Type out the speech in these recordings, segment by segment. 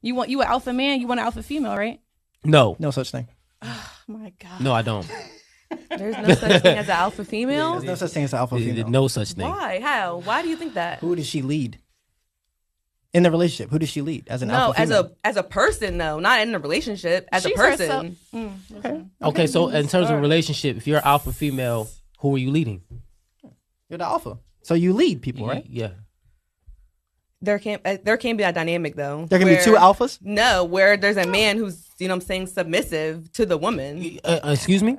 You an alpha man, you want an alpha female, right? No such thing. Oh my God. No, I don't. There's no such thing as an alpha female? There's no such thing as an alpha female. No such thing. Why? How? Why do you think that? Who does she lead? In the relationship, who does she lead as an alpha female? as a person though, not in a relationship. As She's a person. Okay, so in terms of relationship, if you're an alpha female, who are you leading? You're the alpha. So you lead people, right? Yeah. There can't be a dynamic though. There can be two alphas? No, where there's a man who's, submissive to the woman. Excuse me?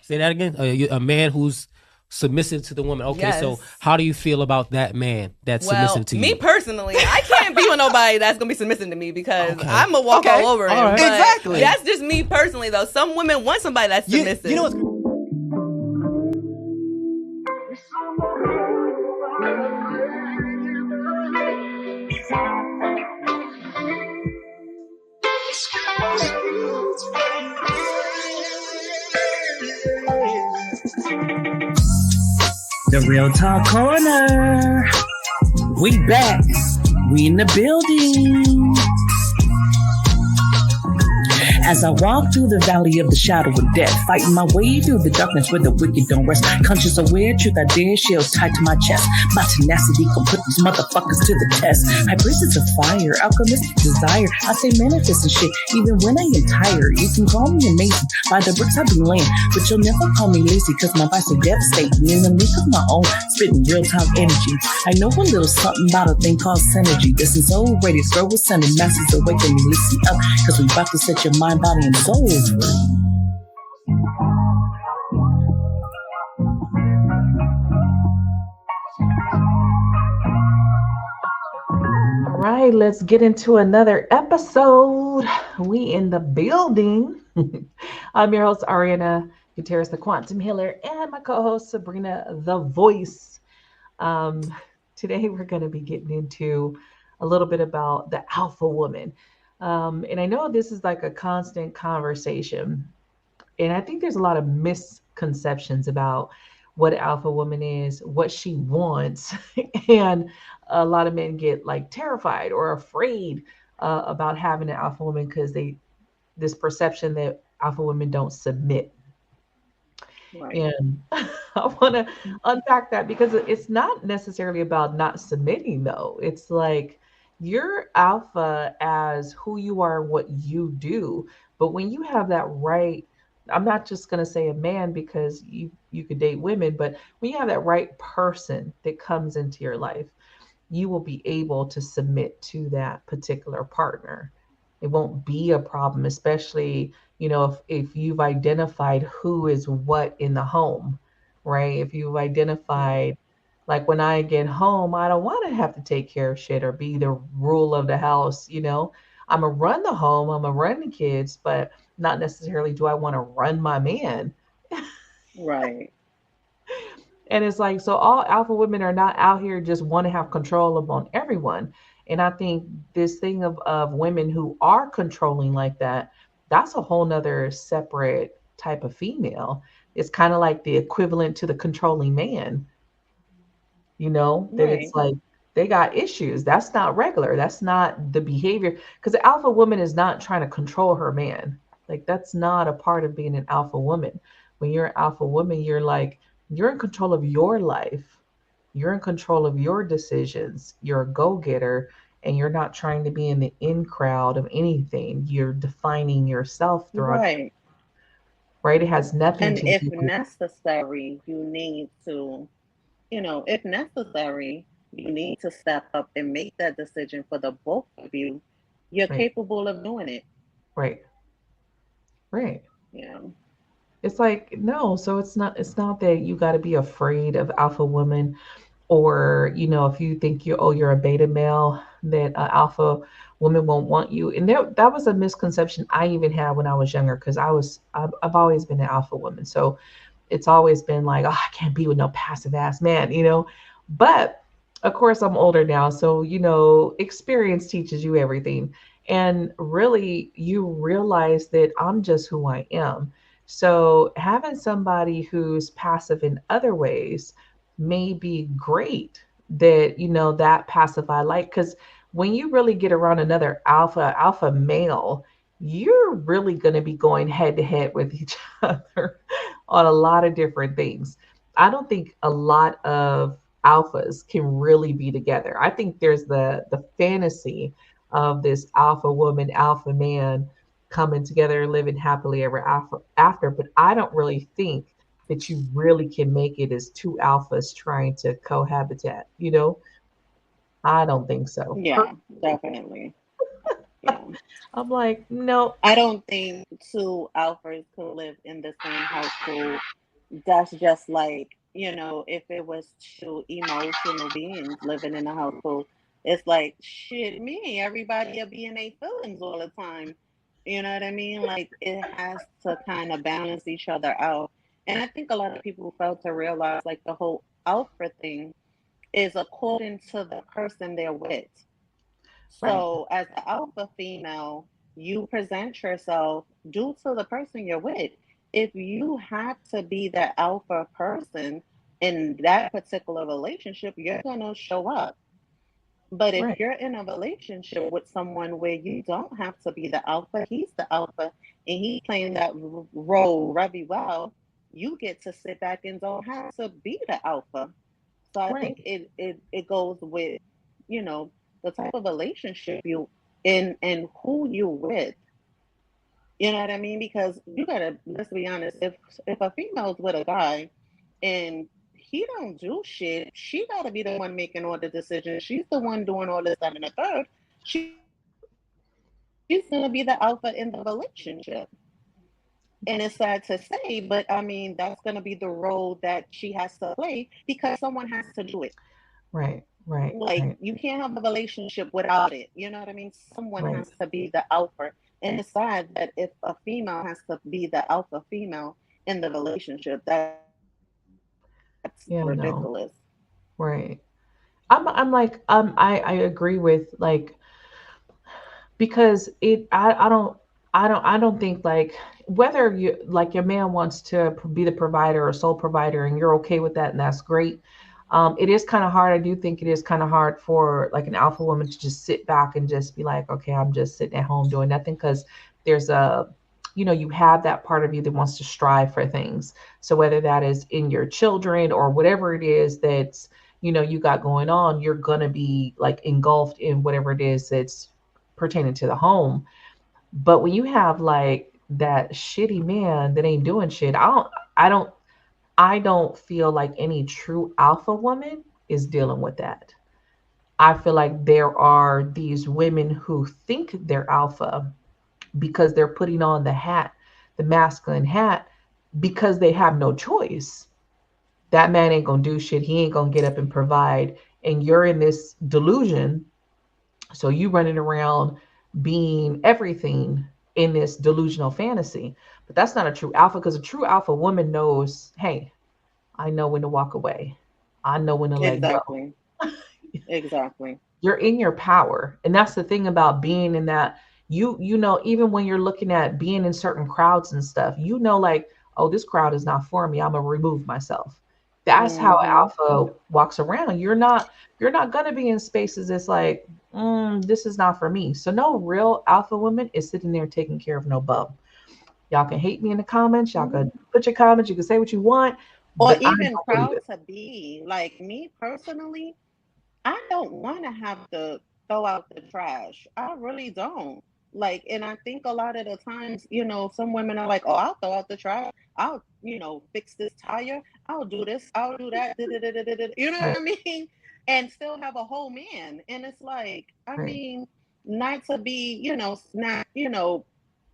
Say that again? A man who's submissive to the woman. Okay, yes. So how do you feel about that man that's submissive to you? Me personally, I can't be with nobody that's going to be submissive to me because I'm going to walk all over him. Right. Exactly. That's just me personally though. Some women want somebody that's submissive. You know what's... The Real Talk Corner. We back. We in the building. As I walk through the valley of the shadow of death, fighting my way through the darkness where the wicked don't rest. Conscious aware, truth I dare, shield tied to my chest. My tenacity can put these motherfuckers to the test. High priestess of fire, alchemistic desire. I say manifest and shit, even when I am tired. You can call me amazing by the bricks I've been laying, but you'll never call me lazy cause my vibes are devastating. In the league of my own, spitting real talk energy. I know a little something about a thing called synergy. This is so ready, throw with sending masses away from me. Listen up, cause we about to set your mind, body, and soul free. All right, let's get into another episode. We in the building. I'm your host, Ariana Gutierrez, the Quantum Healer, and my co-host, Sabrina The Voice. Today, we're going to be getting into a little bit about the alpha woman. And I know this is like a constant conversation. And I think there's a lot of misconceptions about what an alpha woman is, what she wants. And a lot of men get like terrified or afraid about having an alpha woman because this perception that alpha women don't submit. Right. And I want to unpack that because it's not necessarily about not submitting, though. It's like, you're alpha as who you are, what you do. But when you have that right, I'm not just going to say a man because you could date women, but when you have that right person that comes into your life, you will be able to submit to that particular partner. It won't be a problem, especially, if you've identified who is what in the home, right? If you've identified, like when I get home, I don't want to have to take care of shit or be the rule of the house. I'm going to run the home, I'm going to run the kids, but not necessarily do I want to run my man. Right. And it's like, so all alpha women are not out here just want to have control upon everyone. And I think this thing of women who are controlling like that, that's a whole nother separate type of female. It's kind of like the equivalent to the controlling man. That right. It's like they got issues. That's not regular. That's not the behavior. Because the alpha woman is not trying to control her man. Like, that's not a part of being an alpha woman. When you're an alpha woman, you're in control of your life. You're in control of your decisions. You're a go-getter, and you're not trying to be in the in crowd of anything. You're defining yourself through it. Right? It has nothing to do with... And if necessary, you need to... if necessary, you need to step up and make that decision for the both of you. You're capable of doing it. Right. Yeah. It's like, no, so it's not that you got to be afraid of alpha women or, if you think you're a beta male, that an alpha woman won't want you. And that was a misconception I even had when I was younger, because I've always been an alpha woman. So it's always been like, oh, I can't be with no passive ass man, But of course, I'm older now. So, experience teaches you everything. And really, you realize that I'm just who I am. So having somebody who's passive in other ways may be great, that, that passive I like. Because when you really get around another alpha male, you're really going to be going head to head with each other on a lot of different things. I don't think a lot of alphas can really be together. I think there's the fantasy of this alpha woman, alpha man coming together, living happily ever after. But I don't really think that you really can make it as two alphas trying to cohabitat. I don't think so. Yeah, definitely. Yeah. I'm like, no. I don't think two alphas could live in the same household. That's just like, if it was two emotional beings living in a household, it's like, shit, me, everybody will be in their feelings all the time. You know what I mean? Like, it has to kind of balance each other out. And I think a lot of people fail to realize, like, the whole alpha thing is according to the person they're with. Right, So, as an alpha female, you present yourself due to the person you're with. If you have to be the alpha person in that particular relationship, you're going to show up. But if right, you're in a relationship with someone where you don't have to be the alpha, he's the alpha, and he's playing that role very well, you get to sit back and don't have to be the alpha. So I right. think it goes with, you know, the type of relationship you in and who you with. You know what I mean? Because you gotta, let's be honest, if a female's with a guy and he don't do shit, she gotta be the one making all the decisions. She's the one doing all this, that, and the third. She's gonna be the alpha in the relationship. And it's sad to say, but I mean that's gonna be the role that she has to play because someone has to do it. Right, right, Like right, you can't have a relationship without it. You know what I mean? Someone right. has to be the alpha. And it's sad that if a female has to be the alpha female in the relationship, that's Yeah, no. ridiculous. Right. I'm like, I agree with like, because I don't think like, whether you like your man wants to be the provider or sole provider and you're okay with that and that's great. It is kind of hard. I do think it is kind of hard for like an alpha woman to just sit back and just be like, okay, I'm just sitting at home doing nothing, because there's you have that part of you that wants to strive for things. So whether that is in your children or whatever it is that's you got going on, you're gonna be like engulfed in whatever it is that's pertaining to the home. But when you have like that shitty man that ain't doing shit, I don't feel like any true alpha woman is dealing with that. I feel like there are these women who think they're alpha because they're putting on the hat, the masculine hat, because they have no choice. That man ain't gonna do shit. He ain't gonna get up and provide. And you're in this delusion. So you running around being everything in this delusional fantasy. But that's not a true alpha, because a true alpha woman knows, hey, I know when to walk away. I know when to let go. Exactly. Exactly. You're in your power. And that's the thing about being in that, even when you're looking at being in certain crowds and stuff, like, oh, this crowd is not for me, I'm gonna remove myself. That's how Hmm. alpha walks around. You're not gonna be in spaces that's like, this is not for me. So no real alpha woman is sitting there taking care of no bum. Y'all can hate me in the comments, y'all can put your comments, you can say what you want, Or but I even don't believe proud it. to be. Like me personally, I don't want to have to throw out the trash. I really don't. Like, and I think a lot of the times, some women are like, oh, I'll throw out the trash. I'll, fix this tire. I'll do this. I'll do that. Da, da, da, da, da, da. You know what Right, I mean? And still have a whole man. And it's like, I right, mean, not to be, not,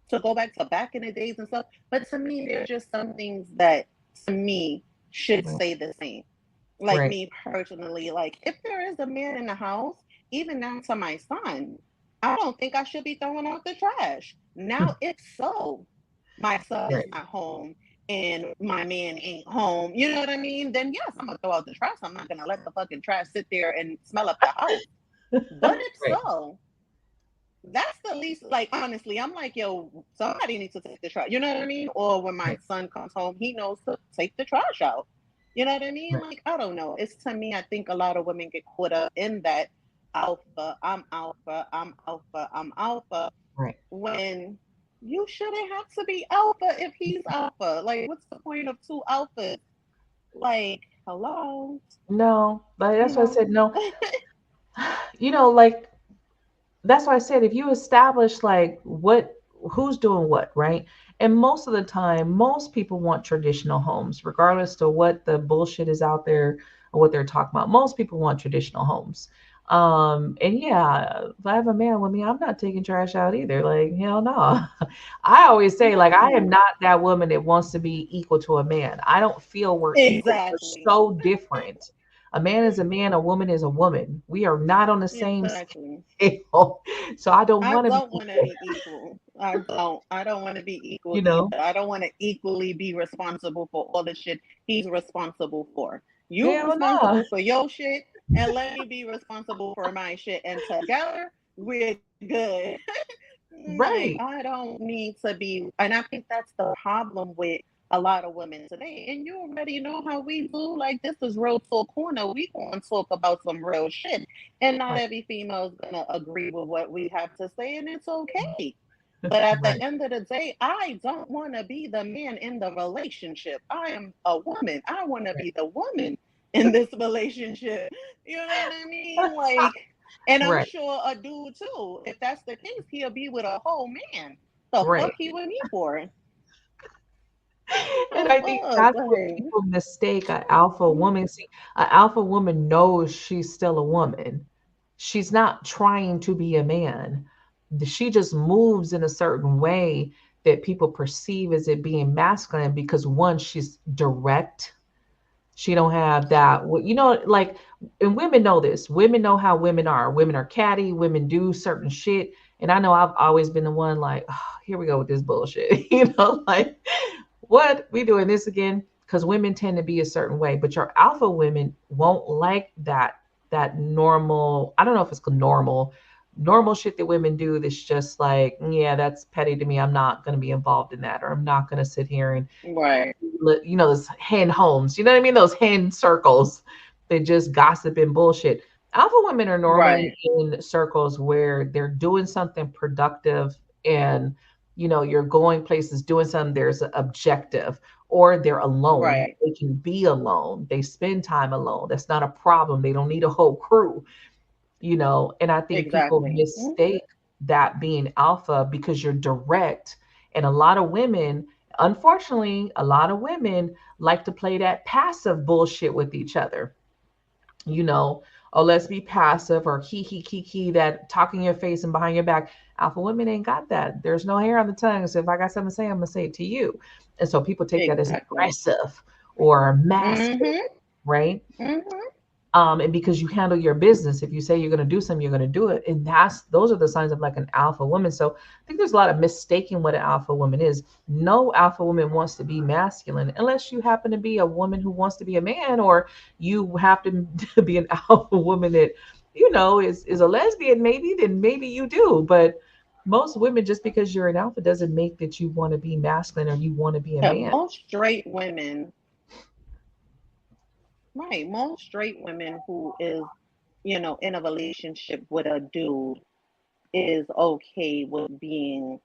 to go back in the days and stuff. But to me, there's just some things that to me should right, stay the same. Like right, me personally, like if there is a man in the house, even down to my son, I don't think I should be throwing out the trash. Now, if so, my son is right, not home and my man ain't home, you know what I mean? Then yes, I'm gonna throw out the trash. I'm not gonna let the fucking trash sit there and smell up the house. But if right, so, that's the least, like honestly, I'm like, yo, somebody needs to take the trash. You know what I mean? Or when my right, son comes home, he knows to take the trash out. You know what I mean? right, Like, I don't know. It's to me, I think a lot of women get caught up in that alpha, I'm alpha, I'm alpha, I'm alpha, Right. when you shouldn't have to be alpha if he's alpha. Like, what's the point of two alphas? Like, hello, No, like you that's why I know? said no. Like that's why I said if you establish like who's doing what, right? And most of the time, most people want traditional homes, regardless to what the bullshit is out there or what they're talking about. Most people want traditional homes. And yeah, if I have a man with me, I'm not taking trash out either. Like, hell no. I always say, like, I am No, not that woman that wants to be equal to a man. I don't feel we're equal. We're exactly, so different. A man is a man, a woman is a woman. We are not on the same exactly. scale. So I don't I want to be don't want to equal, be equal. I don't. I don't want to be equal you know? either. I don't want to equally be responsible for all the shit he's responsible for. You Hell no. responsible for your shit, and let me be responsible for my shit. And together, we're good. Like, Right. I don't need to be, and I think that's the problem with a lot of women today. And you already know how we do. Like, this is Real Talk Corner. We gonna talk about some real shit, and not Right. every female is gonna agree with what we have to say, and it's okay. But at the Right. end of the day, I don't want to be the man in the relationship. I am a woman. I want to be the woman in this relationship. You know what I mean? Like, and I'm Right. sure a dude too. If that's the case, he'll be with a whole man. The fuck Right. he with me for? And The I think fuck? that's what Like, people mistake an alpha woman. See, an alpha woman knows she's still a woman. She's not trying to be a man. She just moves in a certain way that people perceive as it being masculine because one, she's direct. She don't have that. Like, and women know this. Women know how women are. Women are catty. Women do certain shit. And I know I've always been the one like, oh, here we go with this bullshit. Like, what we doing this again? Because women tend to be a certain way, but your alpha women won't like that normal. I don't know if it's normal shit that women do. That's just like, yeah, that's petty to me. I'm not going to be involved in that, or I'm not going to sit here and right, those hen homes, you know what I mean? Those hen circles that just gossip and bullshit. Alpha women are normally right, in circles where they're doing something productive and you're going places doing something, there's an objective, or they're alone. right. They can be alone. They spend time alone. That's not a problem. They don't need a whole crew, and I think people Exactly. mistake that being alpha because you're direct. And a lot of women, unfortunately, a lot of women like to play that passive bullshit with each other. you know oh, let's be passive, or he that talking in your face and behind your back. Alpha women ain't got that. There's no hair on the tongue, so if I got something to say, I'm gonna say it to you. And so people take that as Exactly. aggressive or masculine, Mm-hmm. right? Mm-hmm. And because you handle your business, if you say you're going to do something, you're going to do it. And those are the signs of like an alpha woman. So I think there's a lot of mistaking what an alpha woman is. No alpha woman wants to be masculine unless you happen to be a woman who wants to be a man, or you happen to be an alpha woman that is a lesbian. Maybe then maybe you do, but most women, just because you're an alpha doesn't make that you want to be masculine or you want to be a man. Most straight women, right? Most straight women who is, in a relationship with a dude is okay with being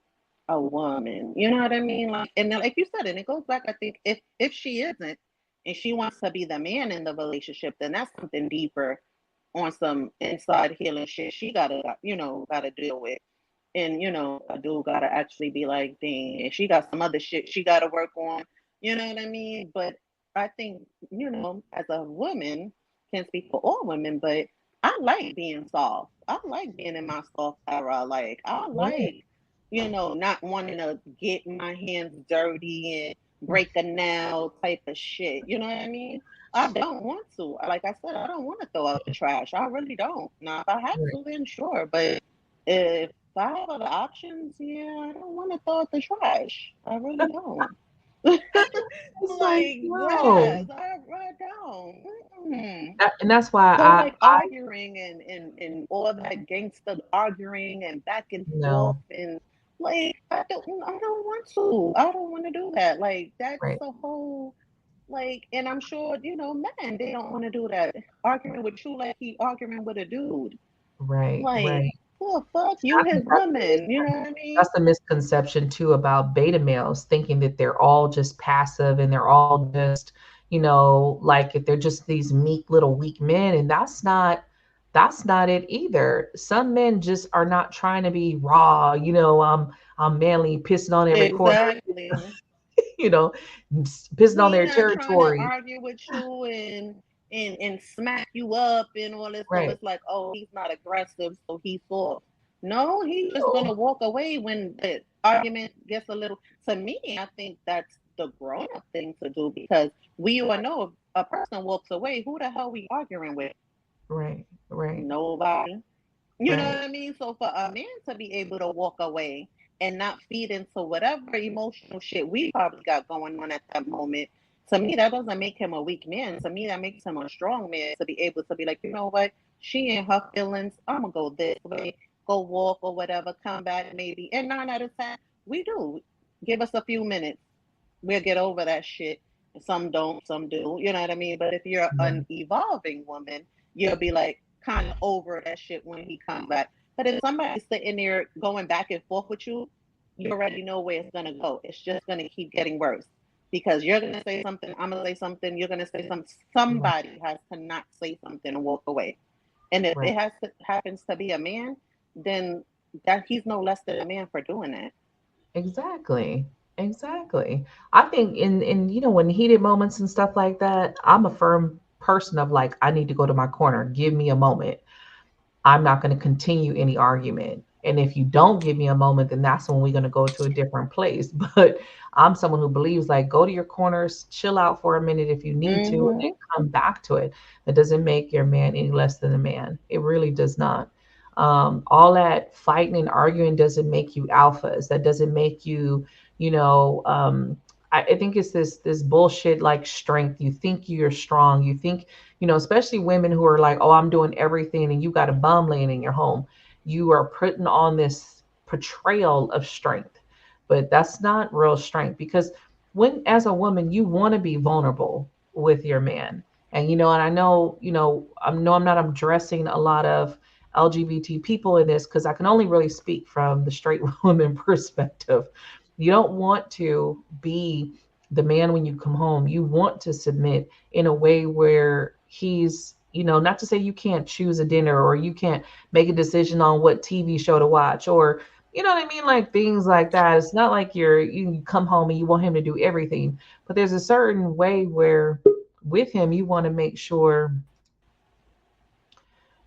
a woman. You know what I mean? Like, and then, like you said, and it goes back. I think if she isn't, and she wants to be the man in the relationship, then that's something deeper on some inside healing shit she gotta deal with. And a dude gotta actually be like, dang, and she got some other shit she gotta work on. You know what I mean? But I think, as a woman, can't speak for all women, but I like being soft. I like being in my soft era. Like, I Right. like, not wanting to get my hands dirty and break a nail type of shit. You know what I mean? I don't want to. Like I said, I don't want to throw out the trash. I really don't. Now, if I have Right. to, then sure. But if I have other options, yeah, I don't want to throw out the trash. I really don't. It's like, Like, no. yes, I don't. Mm-mm. And that's why So I like arguing and all that gangster arguing and back and forth, no. and like I don't want to. I don't want to do that. Like, that's Right. the whole, like, and I'm sure men, they don't want to do that. Arguing with you like he arguing with a dude. Right, Like, right. oh fuck, See, you I his think that's woman. You know what I mean? that's the misconception too about beta males, thinking that they're all just passive and they're all just, like if they're just these meek little weak men, and that's not it either. Some men just are not trying to be raw, I'm manly, pissing on every corner, Exactly. you know, pissing on He their not trying to territory. argue with you and smack you up and all this. So Right. it's like, oh, he's not aggressive, so he's soft. No, he's just So, gonna walk away when the argument gets a little. To me, I think that's the grown up thing to do because we all know if a person walks away, who the hell we arguing with? right, right, Nobody. You know right, what I mean? So for a man to be able to walk away and not feed into whatever emotional shit we probably got going on at that moment, to me that doesn't make him a weak man. To me that makes him a strong man to be able to be like, you know what? She in her feelings. I'm gonna go this way, go walk or whatever, come back maybe. And 9 out of 10, we do. Give us a few minutes. We'll get over that shit. Some don't, some do. You know what I mean? But if you're an right, evolving woman, you'll be like kind of over that shit when he comes back. But if somebody's sitting there going back and forth with you, you already know where it's gonna go. It's just gonna keep getting worse because you're gonna say something, I'm gonna say something, you're gonna say something. right, Somebody has to not say something and walk away. And if right. it happens to be a man, then that he's no less than a man for doing that. Exactly. Exactly. I think in when heated moments and stuff like that, I'm a firm person of like, I need to go to my corner. Give me a moment. I'm not going to continue any argument. And if you don't give me a moment, then that's when we're going to go to a different place. But I'm someone who believes like go to your corners, chill out for a minute if you need to, and then Mm-hmm. come back to it. That doesn't make your man any less than a man. It really does not. All that fighting and arguing doesn't make you alphas. That doesn't make you, you know, I think it's this bullshit like strength. You think you're strong. You think especially women who are like, oh, I'm doing everything and you got a bum laying in your home. You are putting on this portrayal of strength, but that's not real strength because as a woman, you want to be vulnerable with your man. And I know, I'm not addressing a lot of LGBT people in this because I can only really speak from the straight woman perspective. You don't want to be the man when you come home. You want to submit in a way where he's, not to say you can't choose a dinner or you can't make a decision on what TV show to watch or, you know what I mean? Like things like that. It's not like you come home and you want him to do everything, but there's a certain way where with him, you want to make sure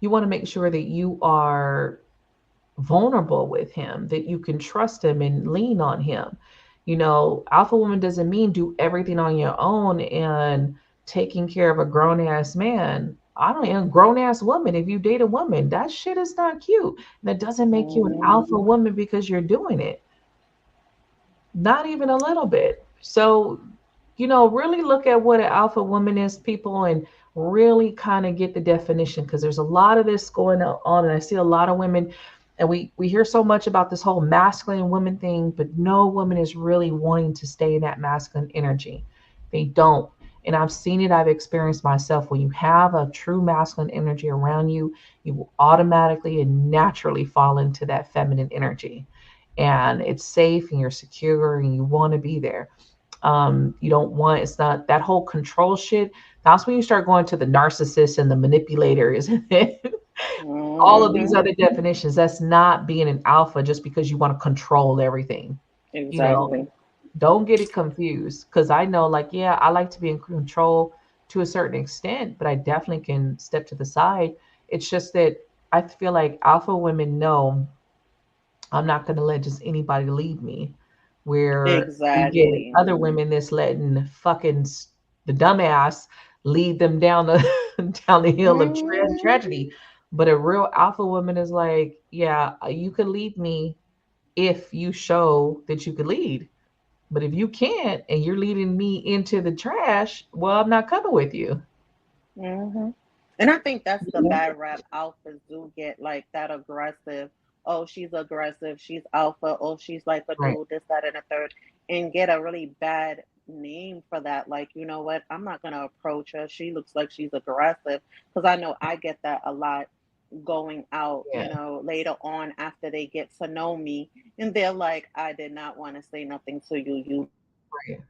that you are vulnerable with him, that you can trust him and lean on him. Alpha woman doesn't mean do everything on your own and taking care of a grown ass man. I don't know, grown ass woman. If you date a woman, that shit is not cute. That doesn't make you an alpha Mm-hmm. woman because you're doing it. Not even a little bit. So, really look at what an alpha woman is, people, and really kind of get the definition because there's a lot of this going on. And I see a lot of women, and we hear so much about this whole masculine woman thing, but no woman is really wanting to stay in that masculine energy. They don't. And I've seen it, I've experienced myself. When you have a true masculine energy around you, you will automatically and naturally fall into that feminine energy and it's safe and you're secure and you want to be there. You don't want, it's not that whole control shit. That's when you start going to the narcissists and the manipulators and all of these Mm-hmm. other definitions. That's not being an alpha just because you want to control everything. You know, Exactly. don't get it confused because I know, like, yeah, I like to be in control to a certain extent, but I definitely can step to the side. It's just that I feel like alpha women know I'm not going to let just anybody lead me. Where you get Exactly. other women that's letting the dumbass lead them down the down the hill of Mm-hmm. tragedy. But a real alpha woman is like, yeah, you could lead me if you show that you could lead. But if you can't and you're leading me into the trash, well, I'm not coming with you. Mm-hmm. And I think that's the Yeah. bad rap alphas do get, like that aggressive. Oh, she's aggressive. She's alpha. Oh, she's like a Right. dude, this, that, and a third. And get a really bad name for that. Like, you know what? I'm not going to approach her. She looks like she's aggressive. Because I know I get that a lot. going out, Yeah. later on after they get to know me, and they're like, I did not want to say nothing to you. You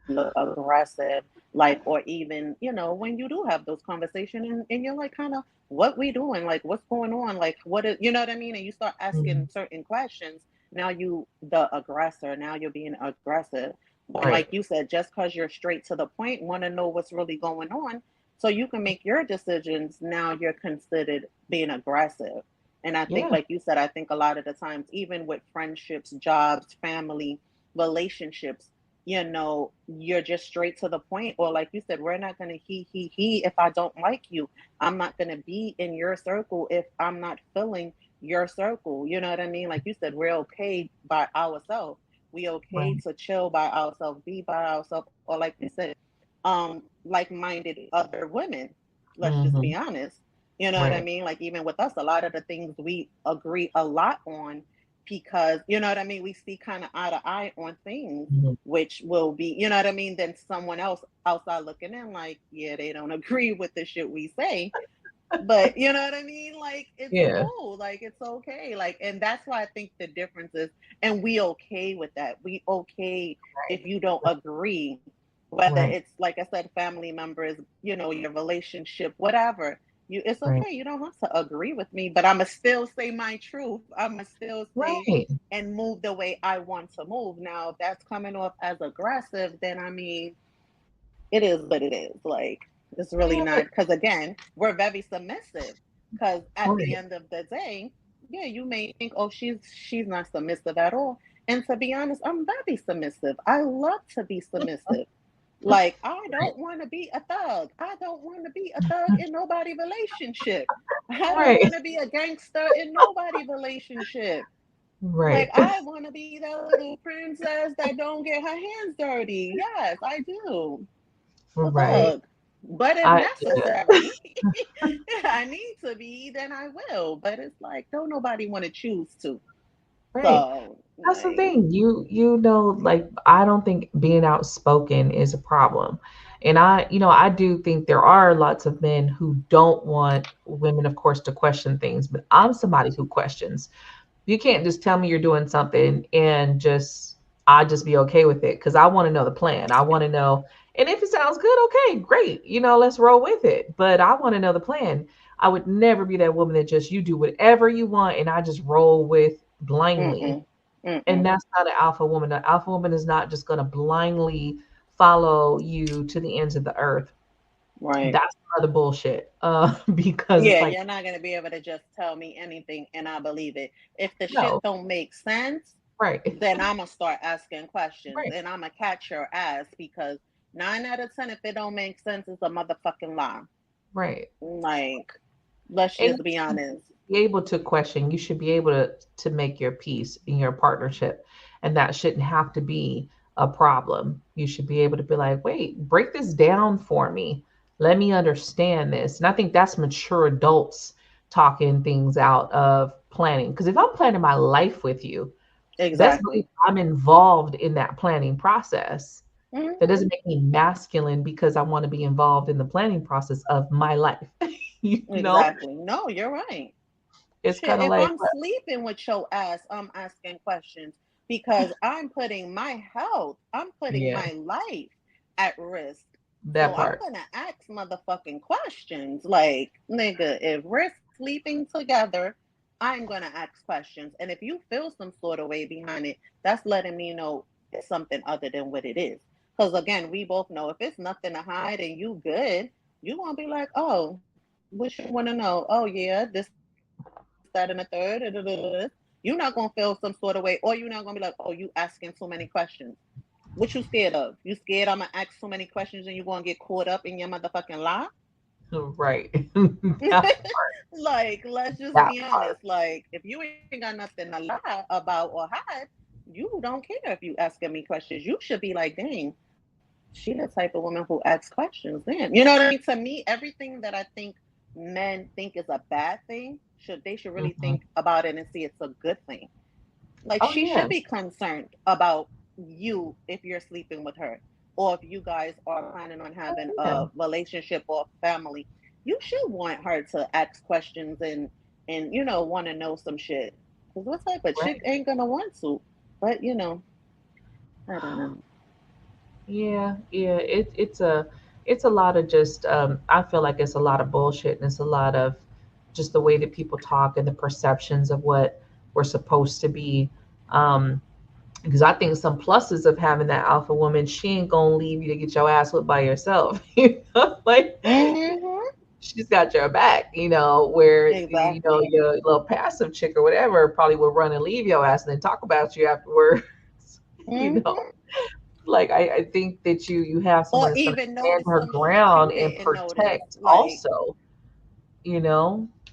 look Right. aggressive. Like, or even, when you do have those conversations and you're like, kind of, what we doing? Like, what's going on? Like, what is, you know what I mean? And you start asking Mhm. certain questions. Now you, the aggressor, now you're being aggressive. When, like Right. you said, just because you're straight to the point, want to know what's really going on so you can make your decisions, now you're considered being aggressive. And I think, Yeah. like you said, I think a lot of the times, even with friendships, jobs, family, relationships, you're just straight to the point. Or like you said, we're not gonna he if I don't like you. I'm not gonna be in your circle if I'm not feeling your circle. You know what I mean? Like you said, we're okay by ourselves. We okay Right. to chill by ourselves, be by ourselves, or like you said, like-minded other women. Let's just be Hmm. honest. You know what I Right. mean? Like even with us, a lot of the things we agree a lot on because you know what I mean. We see kind of eye to eye on things, Mhm. which will be, you know what I mean. Then someone else outside looking in, like, yeah, they don't agree with the shit we say, but you know what I mean? Like it's Yeah. cool, like it's okay. Like, and that's why I think the difference is, and we okay with that. We okay if Right. you don't agree, whether Right. it's like I said, family members, your relationship, whatever. It's Right. okay. You don't have to agree with me, but I'ma still say my truth. I'ma still say Right. and move the way I want to move. Now, if that's coming off as aggressive, then I mean, it is what it is. Like, it's really Yeah. not, because again, we're very submissive. Because at the Right. end of the day, yeah, you may think, oh, she's not submissive at all. And to be honest, I'm very submissive. I love to be submissive. Like, I Right. don't want to be a thug. I don't want to be a thug in nobody relationship. I don't Right. want to be a gangster in nobody relationship. Like, Right. I want to be that little princess that don't get her hands dirty. Yes, I do. Right. Look, but if I necessary, if I need to be, then I will. But it's like, don't nobody want to choose to. right. So, That's the like, thing. Like I don't think being outspoken is a problem. And I do think there are lots of men who don't want women, of course, to question things, but I'm somebody who questions. You can't just tell me you're doing something and I just be okay with it because I want to know the plan. I want to know, and if it sounds good, okay, great. Let's roll with it. But I want to know the plan. I would never be that woman that just you do whatever you want and I just roll with blindly. mm-mm, And mm-mm, that's not an alpha woman. An alpha woman is not just going to blindly follow you to the ends of the earth. right. That's other bullshit. Because it's Yeah, like, you're not gonna be able to just tell me anything and I believe it. If the shit no, don't make sense, right, then I'm gonna start asking questions right, and I'm gonna catch your ass because 9 out of 10, if it don't make sense, it's a motherfucking lie. right. Like, let's And just be honest. be able to question. You should be able to make your peace in your partnership, and that shouldn't have to be a problem. You should be able to be like, wait, break this down for me. Let me understand this. And I think that's mature adults talking things out of planning. Because if I'm planning my life with you, best believe Exactly. I'm involved in that planning process. That Hmm. doesn't make me masculine because I want to be involved in the planning process of my life. you know, Exactly. No, you're right. it's Shit, kind of if like, I'm sleeping with your ass, I'm asking questions because I'm putting my health, I'm putting yeah, my life at risk. that So I'm part. gonna ask motherfucking questions. Like, nigga, if we're sleeping together, I'm gonna ask questions. And if you feel some sort of way behind it, that's letting me know it's something other than what it is. Because again, we both know if it's nothing to hide and you good, you won't be like, oh, what you want to know? Oh yeah, this, that, and the third. Da, da, da, da. You're not gonna feel some sort of way, or you're not gonna be like, oh, you asking too many questions. What you scared of? You scared I'm gonna ask too many questions and you're gonna get caught up in your motherfucking lie? Right. that part. Like, let's just That be part. honest. Like, if you ain't got nothing to lie about or hide, you don't care if you asking me questions. You should be like, dang, she the type of woman who asks questions. Damn. You know what I mean? To me, everything that I think men think is a bad thing, they should really Mhm. think about it and see it's a good thing. Like, Oh she should yeah. be concerned about you if you're sleeping with her, or if you guys are planning on Oh having yeah. a relationship or family. You should want her to ask questions and and want to know some shit. Because what type of chick Right. ain't gonna want to? But I don't know. Yeah. It's a lot of just I feel like it's a lot of bullshit, and it's a lot of just the way that people talk and the perceptions of what we're supposed to be. Um, because I think some pluses of having that alpha woman, she ain't gonna leave you to get your ass whipped by yourself. Like Hmm. she's got your back, where Exactly. your little passive chick or whatever probably will run and leave your ass and then talk about you afterwards. you know. Hmm. Like I think that you have Or someone that's gonna even stand notice her some shit you ground and didn't notice, protect like. also,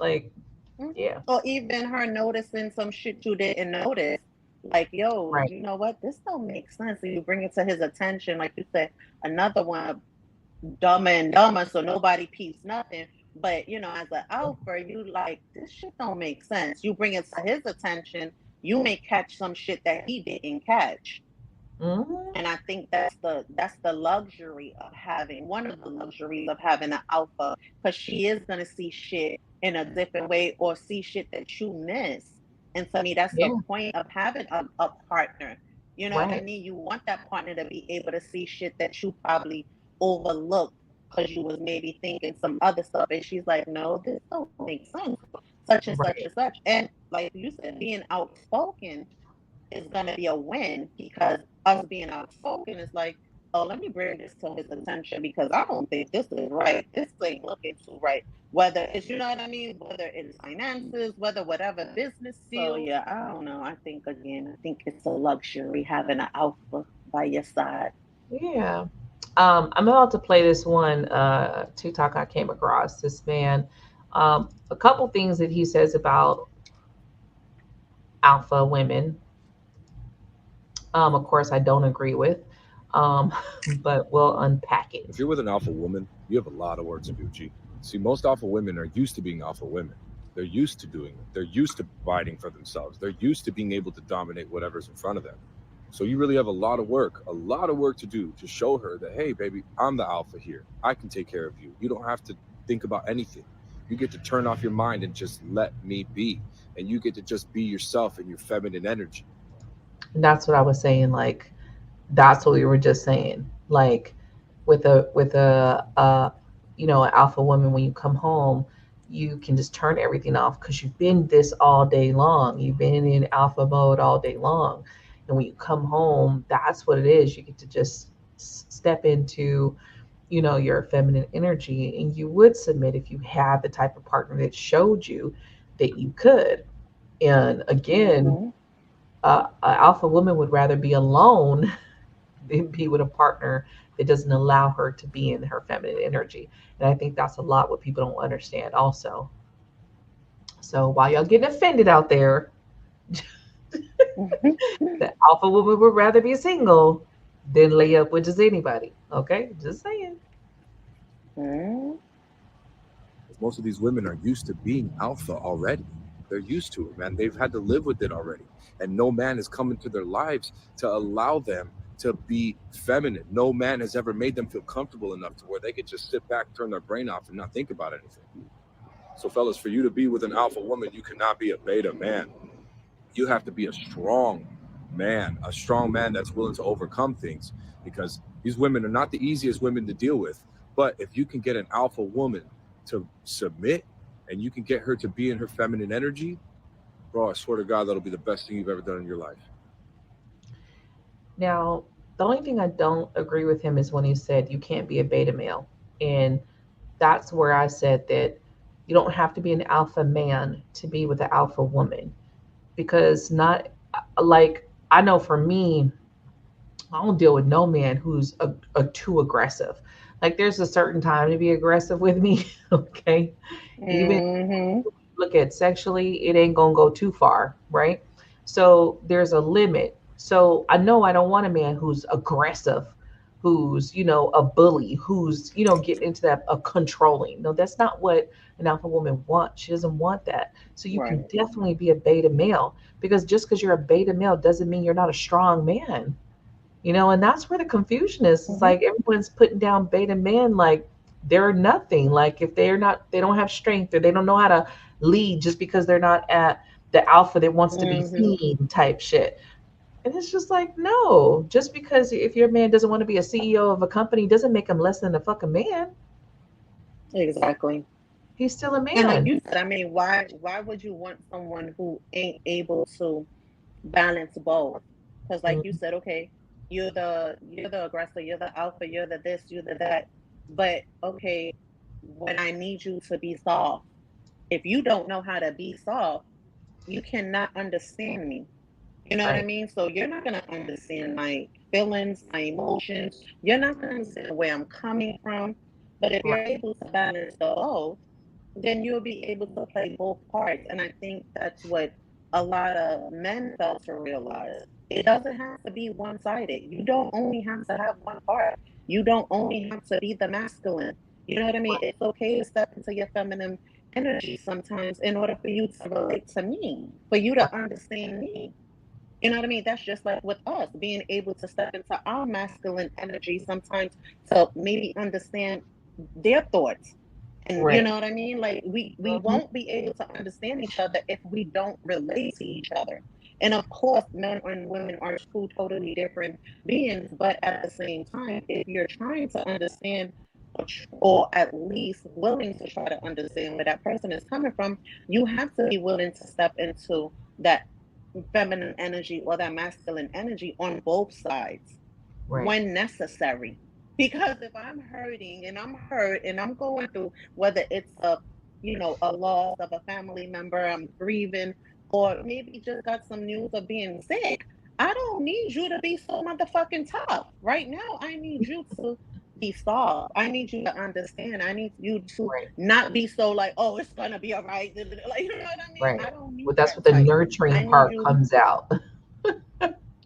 like Mhm. yeah, Or even her noticing some shit you didn't notice. Like, yo, right, you know what? This don't make sense. And you bring it to his attention. Like you said, another one, dumber and dumber, so nobody peeps nothing. But, as an alpha, you like, this shit don't make sense. You bring it to his attention, you may catch some shit that he didn't catch. hmm, And I think that's the luxury of having one of the luxuries of having an alpha, because she is gonna see shit in a different way or see shit that you miss. And to me, that's the yeah, point of having a partner. You know what I right, mean? You want that partner to be able to see shit that you probably overlooked because you was maybe thinking some other stuff. And she's like, no, this don't make sense. Such and such right, and such. And like you said, being outspoken is going to be a win, because us being outspoken is like, oh, let me bring this to his attention because I don't think this is right. This ain't looking too right. Whether it's, you know what I mean? Whether it's finances, whether whatever business deal. So, yeah, I don't know. I think, again, I think it's a luxury having an alpha by your side. yeah. I'm about to play this one TikTok I came across. This man, a couple things that he says about alpha women. Of course, I don't agree with, um, but we'll unpack If it. you're with an alpha woman, you have a lot of work to do, G. See, most alpha women are used to being alpha women. They're used to doing it. They're used to providing for themselves. They're used to being able to dominate whatever's in front of them. So you really have a lot of work to do to show her that, hey, baby, I'm the alpha here. I can take care of you. You don't have to think about anything. You get to turn off your mind and just let me be. And you get to just be yourself and your feminine energy. And that's what I was saying. Like, that's what we were just saying. Like, with a an alpha woman, when you come home, you can just turn everything off because you've been this all day long. You've been in alpha mode all day long, and when you come home, that's what it is. You get to just step into your feminine energy, and you would submit if you had the type of partner that showed you that you could. And again, Mm-hmm. an alpha woman would rather be alone than be with a partner that doesn't allow her to be in her feminine energy. And I think that's a lot what people don't understand also. So while y'all getting offended out there, the alpha woman would rather be single than lay up with just anybody. Okay? Just saying. Mm-hmm. Because most of these women are used to being alpha already. They're used to it, man. They've had to live with it already. And no man has come into their lives to allow them to be feminine. No man has ever made them feel comfortable enough to where they could just sit back, turn their brain off, and not think about anything. So, fellas, for you to be with an alpha woman, you cannot be a beta man. You have to be a strong man that's willing to overcome things, because these women are not the easiest women to deal with. But if you can get an alpha woman to submit and you can get her to be in her feminine energy, bro, I swear to God, that'll be the best thing you've ever done in your life. Now, the only thing I don't agree with him is when he said you can't be a beta male. And that's where I said that you don't have to be an alpha man to be with an alpha woman, because not like I know for me, I don't deal with no man who's a too aggressive. Like there's a certain time to be aggressive with me, okay? Even Mm-hmm. look at sexually, it ain't gonna go too far, right? So there's a limit. So I know I don't want a man who's aggressive, who's a bully, who's getting into that controlling. No, that's not what an alpha woman wants. She doesn't want that. So you can Right. definitely be a beta male, because just because you're a beta male doesn't mean you're not a strong man. And that's where the confusion is. It's Mm-hmm. like everyone's putting down beta men like they're nothing. Like if they don't have strength, or they don't know how to lead just because they're not at the alpha that wants to be Mm-hmm. seen type shit. And it's just like, no, just because if your man doesn't want to be a CEO of a company doesn't make him less than a fucking man. Exactly. He's still a And like man. you said, I mean, why would you want someone who ain't able to balance both? Because like you Mm, said, okay, you're the aggressor, you're the alpha, you're the this, you're the that. But okay, when I need you to be soft, if you don't know how to be soft, you cannot understand me. You know what I right, mean? So you're not gonna understand my feelings, my emotions. You're not gonna understand where I'm coming from. But if you're right, able to balance the both, then you'll be able to play both parts. And I think that's what a lot of men fail to realize. It doesn't have to be one sided. You don't only have to have one part. You don't only have to be the masculine. You know what I mean? It's okay to step into your feminine energy sometimes in order for you to relate to me, for you right, to understand me. You know what I mean? That's just like with us being able to step into our masculine energy sometimes to maybe understand their thoughts. And you right. know what I mean? Like we Mhm. won't be able to understand each other if we don't relate to each other. And of course, men and women are two totally different beings, but at the same time, if you're trying to understand or at least willing to try to understand where that person is coming from, you have to be willing to step into that feminine energy or that masculine energy on both sides Right. when necessary. Because if I'm hurting and I'm hurt and I'm going through whether it's a loss of a family member, I'm grieving, or maybe just got some news of being sick, I don't need you to be so motherfucking tough. Right now, I need you to be soft. I need you to understand. I need you to Right. not be so like, oh, it's gonna be all right. Like, you know what I mean? Right. I don't Well, need that's that what the type. nurturing I need part you. comes out.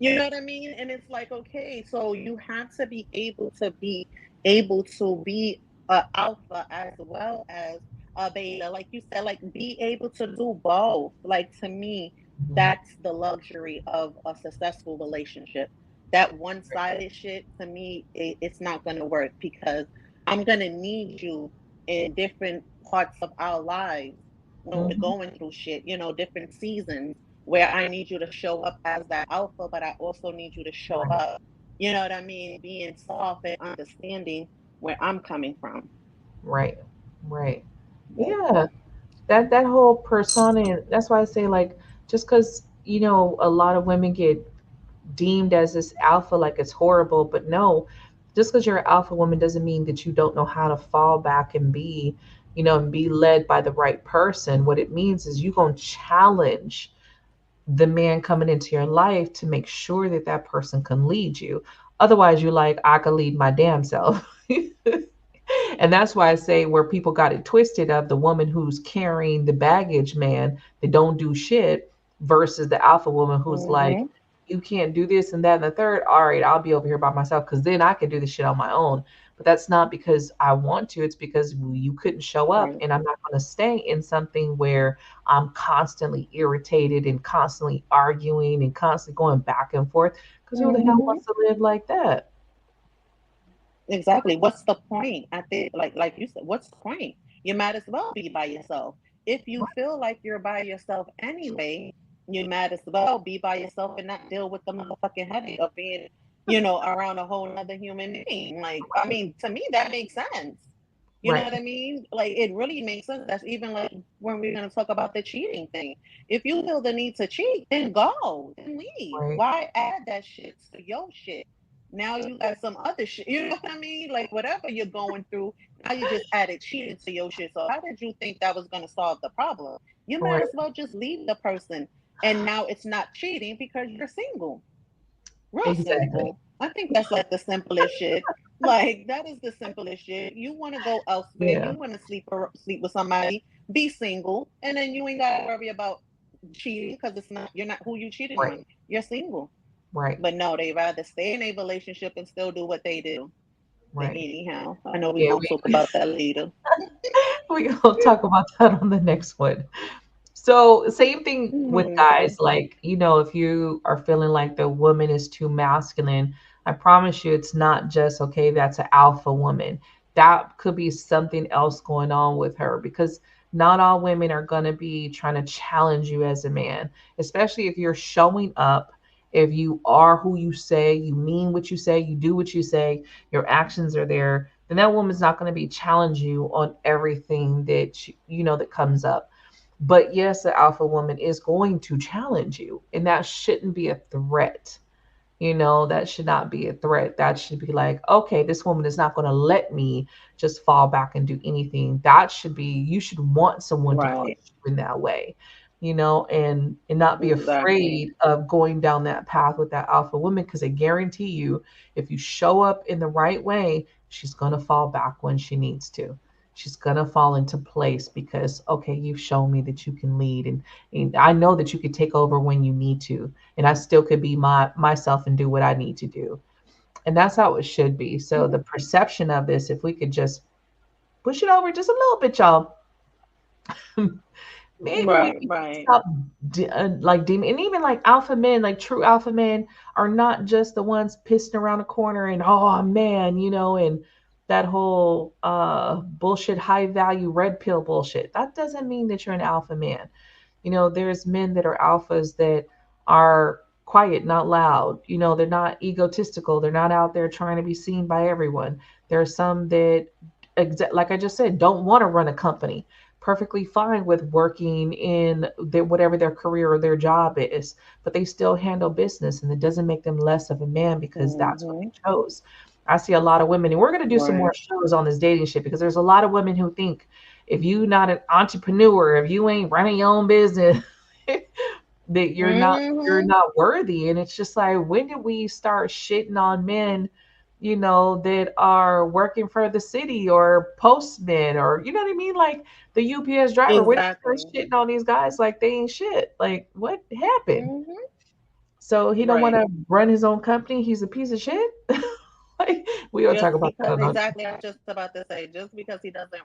You know what I mean? And it's like, okay, so you have to be able to be a alpha as well as a beta. Like you said, like be able to do both. Like to me, Mhm. that's the luxury of a successful relationship. That one-sided shit to me, it's not gonna work because I'm gonna need you in different parts of our lives when we're Mhm. going through shit, different seasons where I need you to show up as that alpha, but I also need you to show Right. up, you know what I mean, being soft and understanding where I'm coming from. Right. Right. But Yeah. That whole persona. That's why I say like just because a lot of women get deemed as this alpha, like it's horrible, but no, just because you're an alpha woman doesn't mean that you don't know how to fall back and be, and be led by the right person. What it means is you're going to challenge the man coming into your life to make sure that that person can lead you. Otherwise, you're like, I can lead my damn self. And that's why I say where people got it twisted of the woman who's carrying the baggage man that don't do shit versus the alpha woman who's like, mm-hmm, you can't do this and that and the third. All right, I'll be over here by myself because then I can do the shit on my own. But that's not because I want to. It's because you couldn't show up, right, and I'm not going to stay in something where I'm constantly irritated and constantly arguing and constantly going back and forth. Because who the hell mm-hmm. wants to live like that? Exactly. What's the point? I think, like you said, what's the point? You might as well be by yourself. If you feel like you're by yourself anyway, you might as well be by yourself and not deal with the motherfucking headache of being, around a whole nother human being. Like, I mean, to me, that makes sense. You know Right, what I mean? Like, it really makes sense. That's even like when we're going to talk about the cheating thing. If you feel the need to cheat, then go, then leave. right, Why add that shit to your shit? Now you got some other shit. You know what I mean? Like whatever you're going through, now you just added cheating to your shit. So how did you think that was going to solve the problem? You might right. as well just leave the person. And now it's not cheating because you're single. Real Exactly. simple. I think that's like the simplest shit. Like that is the simplest shit. You want to go elsewhere. Yeah. You want to sleep with somebody. Be single, and then you ain't got to worry about cheating because you're not who you cheating Right. on. You're single. Right. But no, they rather stay in a relationship and still do what they do. But Right. anyhow, I know we're Yeah, gonna talk about that later. we gonna talk about that on the next one. So same thing with Mhm. guys, like, if you are feeling like the woman is too masculine, I promise you it's not just okay, that's an alpha woman. That could be something else going on with her because Not all women are going to be trying to challenge you as a man, especially if you're showing up, if you are who you say, you mean what you say, you do what you say, your actions are there, then that woman's not going to be challenge you on everything that that comes up. But yes, the alpha woman is going to challenge you, and that shouldn't be a threat. That should not be a threat. That should be like, okay, this woman is not going to let me just fall back and do anything. That should be, you should want someone to push Right. you in that way, and not be Exactly. afraid of going down that path with that alpha woman, because I guarantee you, if you show up in the right way, she's going to fall back when she needs to. She's going to fall into place because, okay, you've shown me that you can lead, and I know that you can take over when you need to, and I still could be myself and do what I need to do. And that's how it should be. So the perception of this, if we could just push it over just a little bit, y'all, maybe we Right. can Right. stop like demon, and even like alpha men, like true alpha men are not just the ones pissing around the corner and oh man, and that whole bullshit high value red pill bullshit. That doesn't mean that you're an alpha man. There's men that are alphas that are quiet, not loud. They're not egotistical. They're not out there trying to be seen by everyone. There are some that, like I just said, don't want to run a company. Perfectly fine with working in whatever their career or their job is, but they still handle business, and it doesn't make them less of a man because that's what they Mm-hmm. chose. I see a lot of women, and we're going to do some more Right. shows on this dating shit because there's a lot of women who think if you not an entrepreneur, if you ain't running your own business, that you're Mm-hmm. not worthy. And it's just like, when did we start shitting on men, that are working for the city or postmen, or you know what I mean? Like the UPS driver, when did we start Exactly. shitting on these guys like they ain't shit? Like what happened? Mm-hmm. So he don't want Right. to run his own company. He's a piece of shit. Like we don't talk Just about that because, on. exactly, I was just about to say, just because he doesn't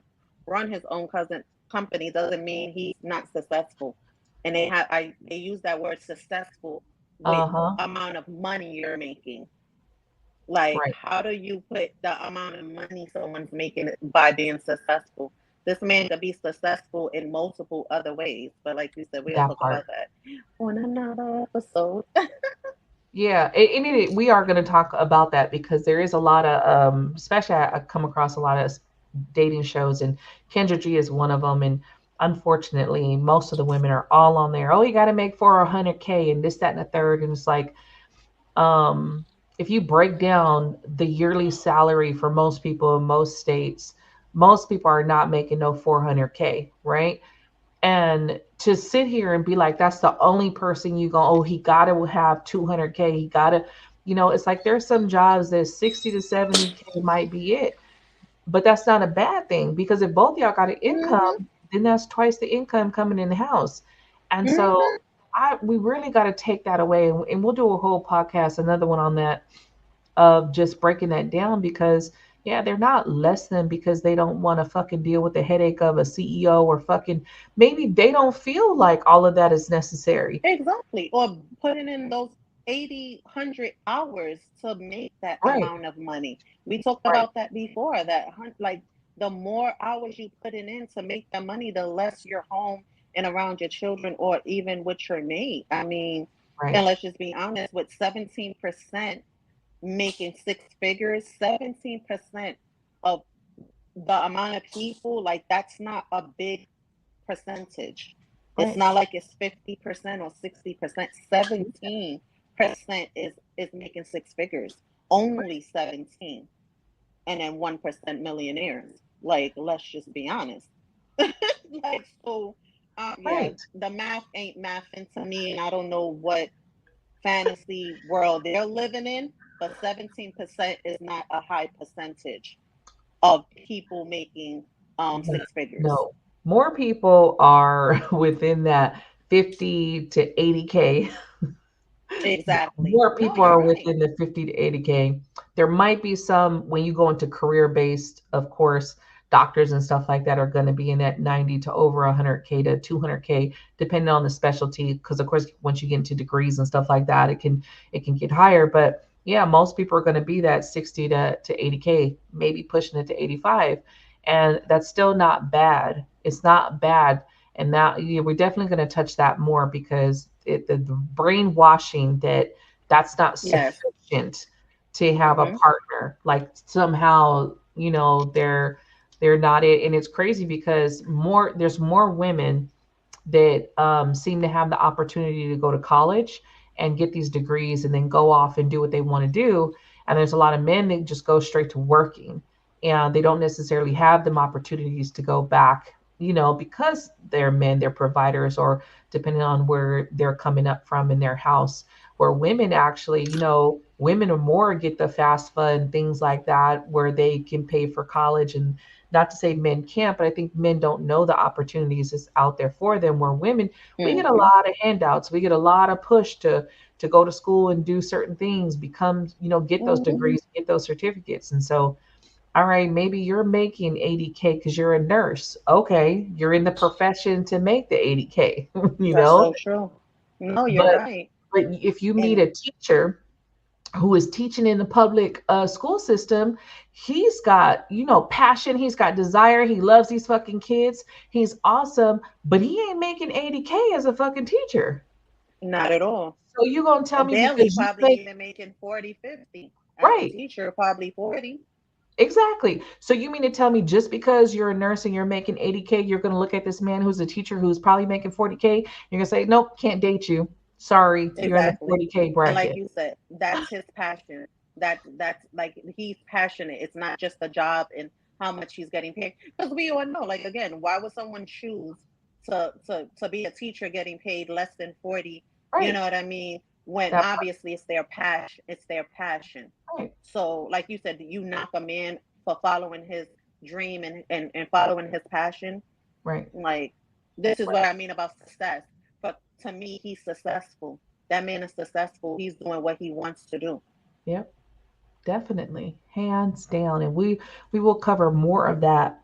run his own cousin company doesn't mean he's not successful. And they use that word successful with Uh-huh. amount of money you're making. Like, Right. how do you put the amount of money someone's making by being successful? This man could be successful in multiple other ways, but like you said, we'll That talk part. about that on another episode. Yeah, we are going to talk about that because there is a lot of, especially I come across a lot of dating shows, and Kendra G is one of them. And unfortunately, most of the women are all on there. Oh, you got to make 400K and this, that, and the third. And it's like, um, if you break down the yearly salary for most people in most states, most people are not making no 400K, right? And to sit here and be like, that's the only person you go, oh, he got to have 200K. He got to, it's like there's some jobs that 60 to 70K might be it. But that's not a bad thing because if both y'all got an Hmm. income, then that's twice the income coming in the house. And so Hmm. we really got to take that away. And we'll do a whole podcast, another one on that, of just breaking that down because yeah, they're not less than because they don't want to fucking deal with the headache of a CEO or fucking maybe they don't feel like all of that is necessary. Exactly. Or putting in those 80, 100 hours to make that Right, amount of money. We talked right, about that before, that like the more hours you putting in to make the money, the less you're home and around your children or even with your mate. I mean, right. and let's just be honest, with 17% making six figures, 17% of the amount of people, like that's not a big percentage. It's Right. not like it's 50% or 60%. 17% is making six figures. Only 17. And then 1% millionaires. Like, let's just be honest. Like, so yeah, Right. the math ain't mathing to me, and I don't know what fantasy world they're living in, but 17% is not a high percentage of people making No, six figures. no. More people are within that 50 to 80K. Exactly. More No, people you're are right. within the 50 to 80K. There might be some when you go into career based, of course, doctors and stuff like that are going to be in that 90 to over 100K to 200K, depending on the specialty. Because of course, once you get into degrees and stuff like that, it can get higher. But yeah, most people are going to be that 60 to 80K, maybe pushing it to 85. And that's still not bad. It's not bad. And now we're definitely going to touch that more because the brainwashing that's not Yes. sufficient to have a Mm-hmm. partner. Like somehow, they're not it. And it's crazy because there's more women that seem to have the opportunity to go to college and get these degrees and then go off and do what they want to do. And there's a lot of men that just go straight to working and they don't necessarily have them opportunities to go back, because they're men, they're providers, or depending on where they're coming up from in their house. Where women actually, women are more get the FAFSA and things like that, where they can pay for college. And not to say men can't, but I think men don't know the opportunities that's out there for them. Where women, we get a Mm-hmm. lot of handouts, we get a lot of push to go to school and do certain things, become, get those Mm-hmm. degrees, get those certificates. And so, all right, maybe you're making 80K because you're a nurse. Okay, you're in the profession to make the 80K, you That's know. so true. No, you're But right. but if you meet And a teacher who is teaching in the public school system, he's got, passion, he's got desire, he loves these fucking kids, he's awesome, but he ain't making 80K as a fucking teacher. not at all. So you gonna tell me Barely, because you probably make even making 40, 50. As a right. teacher, probably 40. Exactly. So you mean to tell me just because you're a nurse and you're making 80K, you're going to look at this man who's a teacher who's probably making 40K, you're going to say, "Nope, can't date you. Sorry, you're in the Exactly. 40K And like bracket." you said, that's his passion. That's like he's passionate. It's not just a job and how much he's getting paid. Because we all know, like again, why would someone choose to be a teacher getting paid less than 40? You Right. know what I mean? When That part. obviously it's their passion. It's their passion. Right. So, like you said, you knock a man for following his dream and following his passion. Right. Like, this is Right. what I mean about success. But to me, he's successful. That man is successful. He's doing what he wants to do. Yep. Definitely, hands down, and we will cover more of that,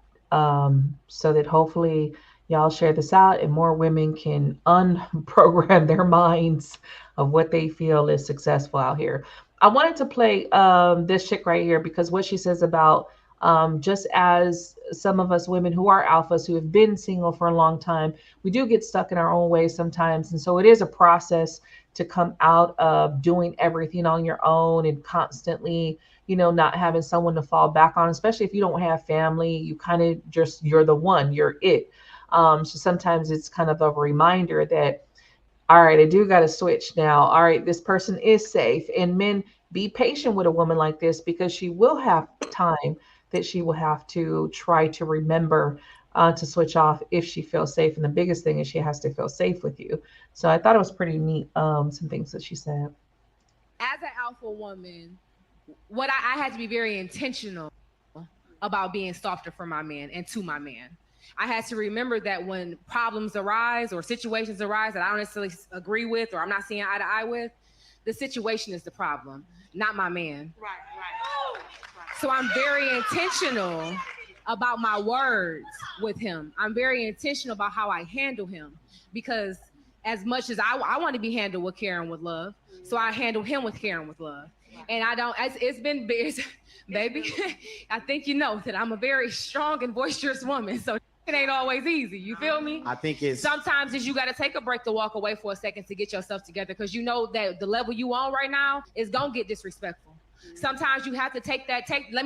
so that hopefully y'all share this out and more women can unprogram their minds of what they feel is successful out here. I wanted to play this chick right here because what she says about just as some of us women who are alphas who have been single for a long time, we do get stuck in our own ways sometimes, and so it is a process to come out of doing everything on your own and constantly, not having someone to fall back on, especially if you don't have family. You kind of just, you're the one, you're it. So sometimes it's kind of a reminder that, all right, I do got to switch now. All right, this person is safe. And men, be patient with a woman like this because she will have time that she will have to try to remember to switch off if she feels safe. And the biggest thing is she has to feel safe with you. So I thought it was pretty neat, some things that she said. As an alpha woman, I had to be very intentional about being softer for my man and to my man. I had to remember that when problems arise or situations arise that I don't necessarily agree with or I'm not seeing eye to eye with, the situation is the problem, not my man. Right. So I'm very intentional about my words with him. I'm very intentional about how I handle him because as much as I want to be handled with care and with love, so I handle him with care and with love. And I don't, it's been, baby, I think you know that I'm a very strong and boisterous woman. So it ain't always easy. You feel me? I think it's sometimes you got to take a break to walk away for a second to get yourself together because you know that the level you on right now is gonna get disrespectful. Sometimes you have to let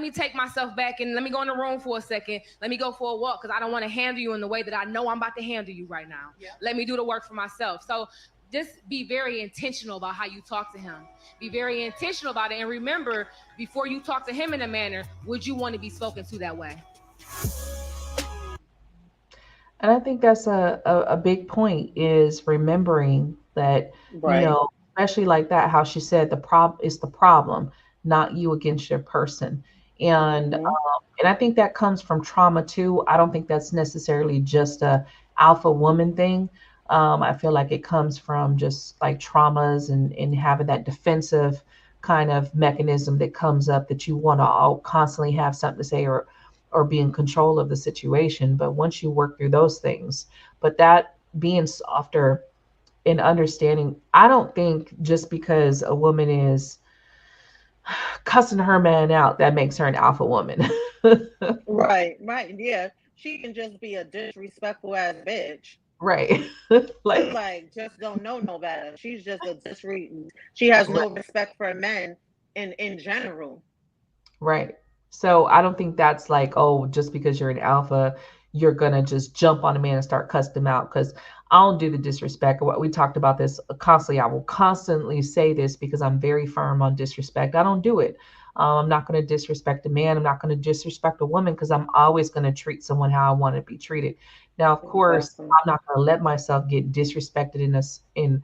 me take myself back and let me go in the room for a second. Let me go for a walk because I don't want to handle you in the way that I know I'm about to handle you right now. Yeah. Let me do the work for myself. So just be very intentional about how you talk to him. Be very intentional about it. And remember, before you talk to him in a manner, would you want to be spoken to that way? And I think that's a big point is remembering that, Right. especially like that, how she said the problem is the problem, not you against your person. Mm-hmm. And I think that comes from trauma too. I don't think that's necessarily just a alpha woman thing. I feel like it comes from just like traumas and having that defensive kind of mechanism that comes up that you want to constantly have something to say or be in control of the situation. But once you work through those things, but that being softer and understanding, I don't think just because a woman is cussing her man out, that makes her an alpha woman. Right, right. Yeah. She can just be a disrespectful ass bitch. Right. It's Like, like just don't know no better. She's just a she has right. no respect for men in general. Right. So I don't think that's like, oh, just because you're an alpha, you're gonna just jump on a man and start cussing him out. Because I don't do the disrespect. What we talked about this constantly. I will constantly say this because I'm very firm on disrespect. I don't do it. I'm not going to disrespect a man. I'm not going to disrespect a woman because I'm always going to treat someone how I want to be treated. Now, of course, Exactly. I'm not going to let myself get disrespected in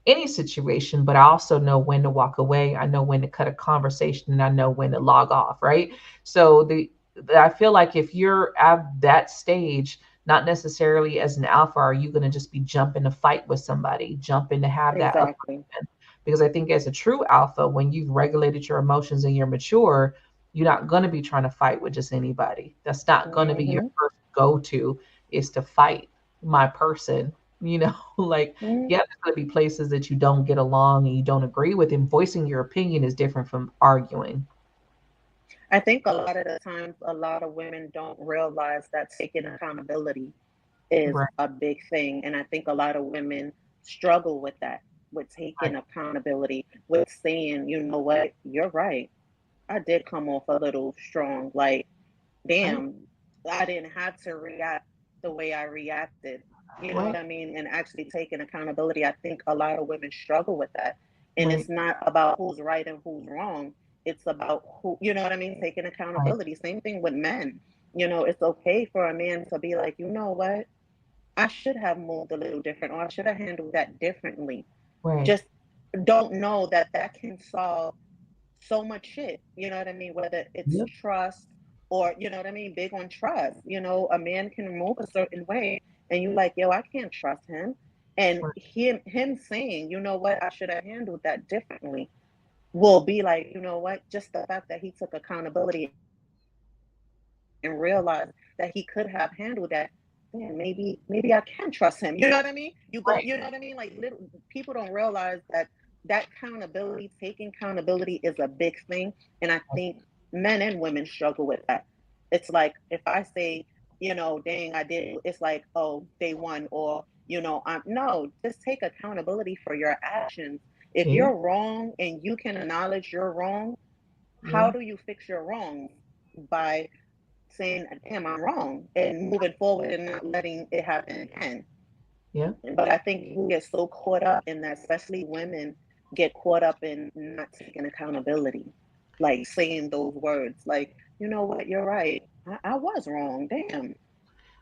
any situation, but I also know when to walk away. I know when to cut a conversation and I know when to log off, right? So I feel like if you're at that stage, not necessarily as an alpha, are you going to just be jumping to fight with somebody, jumping to have that Exactly. agreement? Because I think as a true alpha, when you've regulated your emotions and you're mature, you're not going to be trying to fight with just anybody. That's not going to be your Mm-hmm. first go-to is to fight my person, you know, like Mm-hmm. yeah, there's going to be places that you don't get along and you don't agree with, and voicing your opinion is different from arguing. I think a lot of the times, a lot of women don't realize that taking accountability is Right, a big thing. And I think a lot of women struggle with that, with right, taking accountability, with saying, you know what, you're right. I did come off a little strong. Like, right, damn, I didn't have to react the way I reacted. You know what right, I mean? And actually taking accountability. I think a lot of women struggle with that. And right, it's not about who's right and who's wrong. It's about who, you know what I mean? Taking right, accountability. Same thing with men. You know, it's okay for a man to be like, you know what? I should have moved a little different, or I should have handled that differently. right. Just don't know that that can solve so much shit. You know what I mean? Whether it's Yep, trust or, you know what I mean? Big on trust. You know, a man can move a certain way and you like, yo, I can't trust him. And right, him saying, you know what, I should have handled that differently will be like, you know what, just the fact that he took accountability and realized that he could have handled that, then maybe I can trust him. You know what I mean? You go, you know what I mean? Like right, little people don't realize that that accountability, taking accountability is a big thing. And I think men and women struggle with that. It's like if I say, you know, dang, I did, it's like, oh, they won, or, you know, I'm no, just take accountability for your actions. If yeah, you're wrong and you can acknowledge you're wrong, how yeah, do you fix your wrongs? By saying, damn, I'm wrong, and moving forward and not letting it happen again. yeah. But I think we get so caught up in that, especially women get caught up in not taking accountability, like saying those words, like, you know what, you're right. I was wrong. Damn.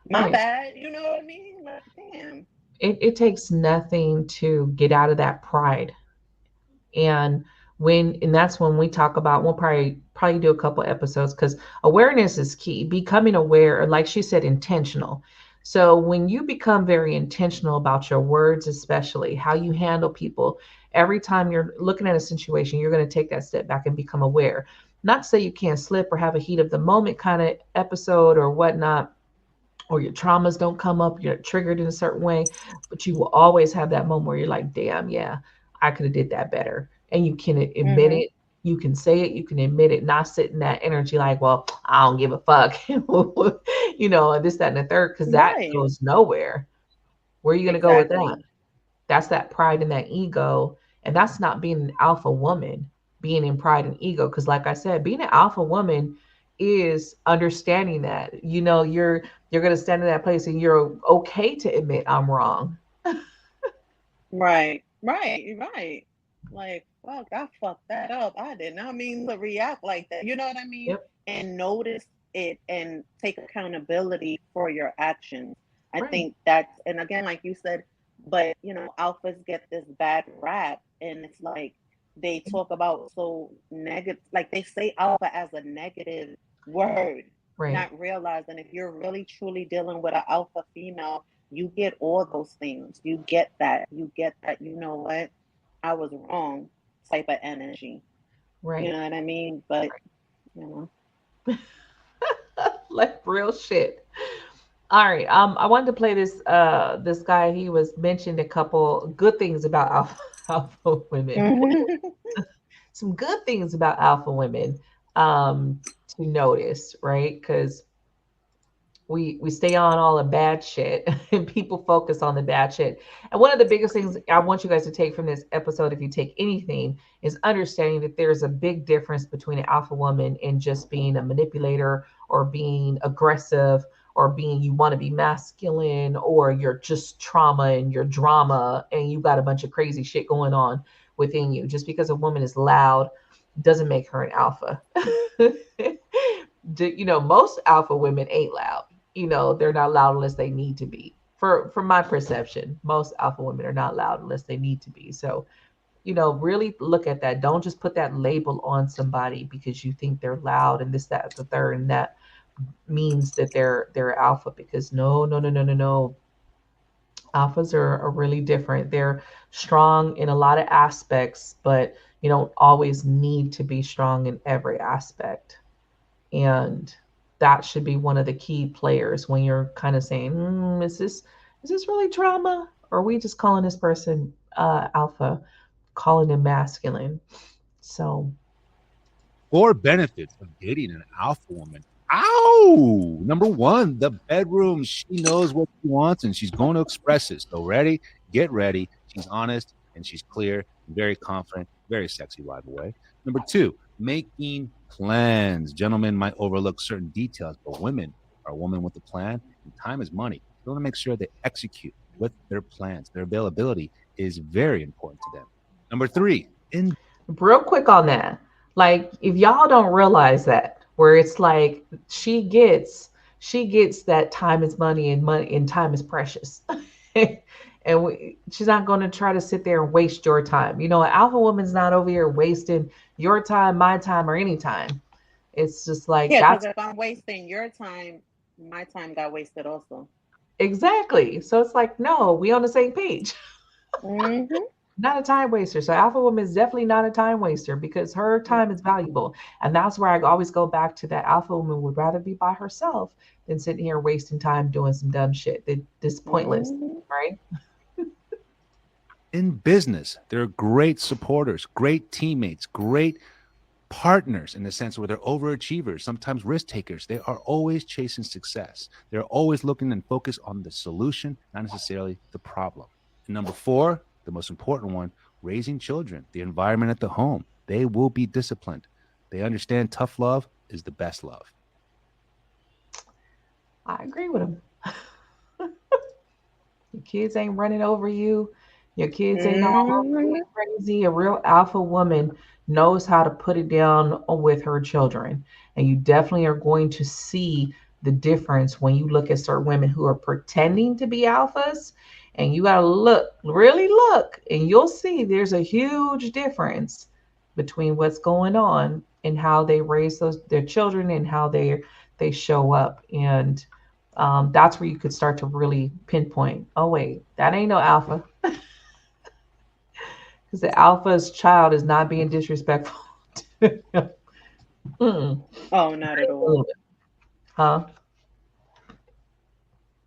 My Right. bad. You know what I mean? Like, damn. It takes nothing to get out of that pride. And that's when we talk about, we'll probably do a couple episodes because awareness is key. Becoming aware, or like she said, intentional. So when you become very intentional about your words, especially how you handle people, every time you're looking at a situation, you're going to take that step back and become aware. Not to say you can't slip or have a heat of the moment kind of episode or whatnot, or your traumas don't come up, you're triggered in a certain way, but you will always have that moment where you're like, damn, yeah, I could have did that better. And you can admit Mm-hmm. it, you can say it, you can admit it, not sit in that energy like, well, I don't give a fuck, and this, that, and the third, because that Right. goes nowhere. Where are you going to go with that? Exactly. That's that pride and that ego. And that's not being an alpha woman, being in pride and ego. Because, like I said, being an alpha woman is understanding that, you're going to stand in that place and you're okay to admit I'm wrong. Right. Right. Right. Like, fuck, I fucked that up. I did not mean to react like that. You know what I mean? Yep. And notice it and take accountability for your actions. I Right. think that's, and again, like you said, but you know, alphas get this bad rap, and it's like they talk about so negative, like they say alpha as a negative word, Right. not realizing if you're really truly dealing with an alpha female, you get all those things. You get that. You get that, you know what? I was wrong type of energy. You Right. know what I mean? But, you know. Like real shit. All right. I wanted to play this guy. He was mentioned a couple good things about alpha, alpha women. Mhm. Some good things about alpha women. Um, to notice, right? Because we stay on all the bad shit and people focus on the bad shit. And one of the biggest things I want you guys to take from this episode, if you take anything, is understanding that there's a big difference between an alpha woman and just being a manipulator or being aggressive or being you want to be masculine or you're just trauma and you're drama and you got a bunch of crazy shit going on within you. Just because a woman is loud doesn't make her an alpha. Most alpha women ain't loud. They're not loud unless they need to be. From my perception, most alpha women are not loud unless they need to be. So, really look at that. Don't just put that label on somebody because you think they're loud and this, that, the third, and that means that they're alpha. Because no, no, no, no, no, no. Alphas are really different. They're strong in a lot of aspects, but you don't always need to be strong in every aspect. And that should be one of the key players when you're kind of saying, is this really trauma? Or are we just calling this person alpha, calling him masculine? So, Four benefits of dating an alpha woman. Ow! Number one, the bedroom. She knows what she wants and she's going to express it. So get ready. She's honest and she's clear and very confident, very sexy, by the way. Number two, making plans. Gentlemen might overlook certain details, but women are a woman with a plan, and time is money. They want to make sure they execute with their plans. Their availability is very important to them. Number three, real quick on that, like if y'all don't realize that, where it's like she gets that time is money and time is precious. And she's not going to try to sit there and waste your time. An alpha woman's not over here wasting your time, my time, or any time. It's just like, yeah, because if I'm wasting your time, my time got wasted also. Exactly. So it's like, no, we on the same page. Mm-hmm. Not a time waster. So alpha woman is definitely not a time waster because her time is valuable. And that's where I always go back to that alpha woman would rather be by herself than sitting here wasting time doing some dumb shit. This pointless, right? In business, they're great supporters, great teammates, great partners in the sense where they're overachievers, sometimes risk takers. They are always chasing success. They're always looking and focused on the solution, not necessarily the problem. And number four, the most important one, raising children, the environment at the home. They will be disciplined. They understand tough love is the best love. I agree with him. Your kids ain't running over you. Your kids ain't all crazy. A real alpha woman knows how to put it down with her children. And you definitely are going to see the difference when you look at certain women who are pretending to be alphas. And you got to really look, and you'll see there's a huge difference between what's going on and how they raise their children and how they show up. And that's where you could start to really pinpoint, oh, wait, that ain't no alpha. Because the alpha's child is not being disrespectful. Oh, not at all. Huh?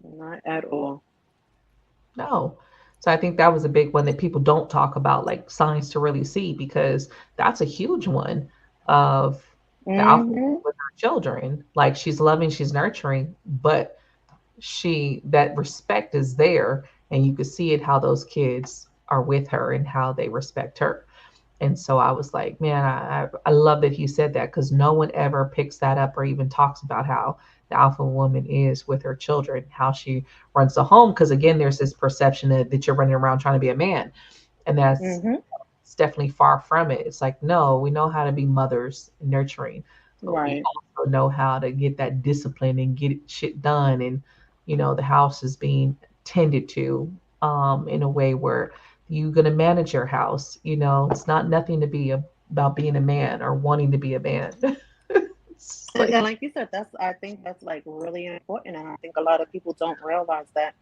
Not at all. No. So I think that was a big one that people don't talk about, like signs to really see, because that's a huge one of the alpha with her children. Like she's loving, she's nurturing, but that respect is there, and you can see it how those kids are with her and how they respect her. And so I was like, man, I love that he said that, because no one ever picks that up or even talks about how the alpha woman is with her children, how she runs the home. Because again, there's this perception that you're running around trying to be a man, and that's it's definitely far from it. It's like, no, we know how to be mothers, nurturing, but we also know how to get that discipline and get shit done, and the house is being tended to in a way where you're going to manage your house. It's not nothing to be about being a man or wanting to be a man. And like you said, I think that's like really important. And I think a lot of people don't realize that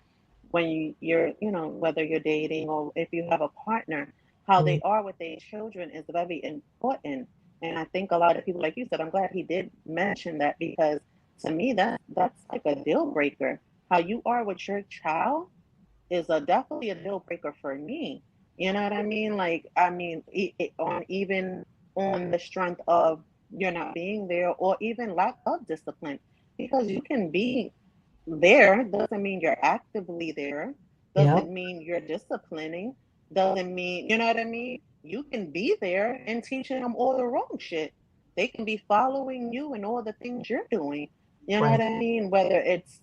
when you're, whether you're dating or if you have a partner, how they are with their children is very important. And I think a lot of people, like you said, I'm glad he did mention that, because to me, that's like a deal breaker. How you are with your child is definitely a deal breaker for me. You know what I mean? Like, even on the strength of you're not being there, or even lack of discipline. Because you can be there, doesn't mean you're actively there, Yep. doesn't mean you're disciplining, doesn't mean, you know what I mean? You can be there and teaching them all the wrong shit. They can be following you and all the things you're doing. You know what Right. I mean? Whether it's,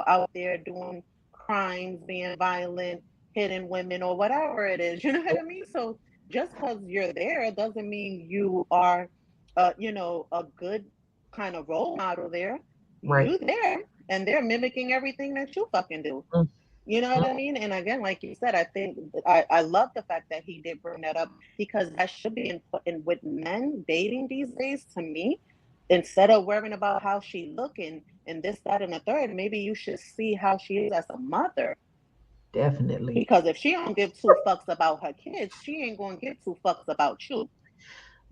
out there doing crimes, being violent, hitting women, or whatever it is. You know what I mean? So just because you're there doesn't mean you are, a good kind of role model there. Right. You there, and they're mimicking everything that you fucking do. Mm. You know what I mean? And again, like you said, I think I love the fact that he did bring that up, because that should be important with men dating these days. To me, instead of worrying about how she looking and this, that, and the third, maybe you should see how she is as a mother. Definitely. Because if she don't give two fucks about her kids, she ain't gonna give two fucks about you.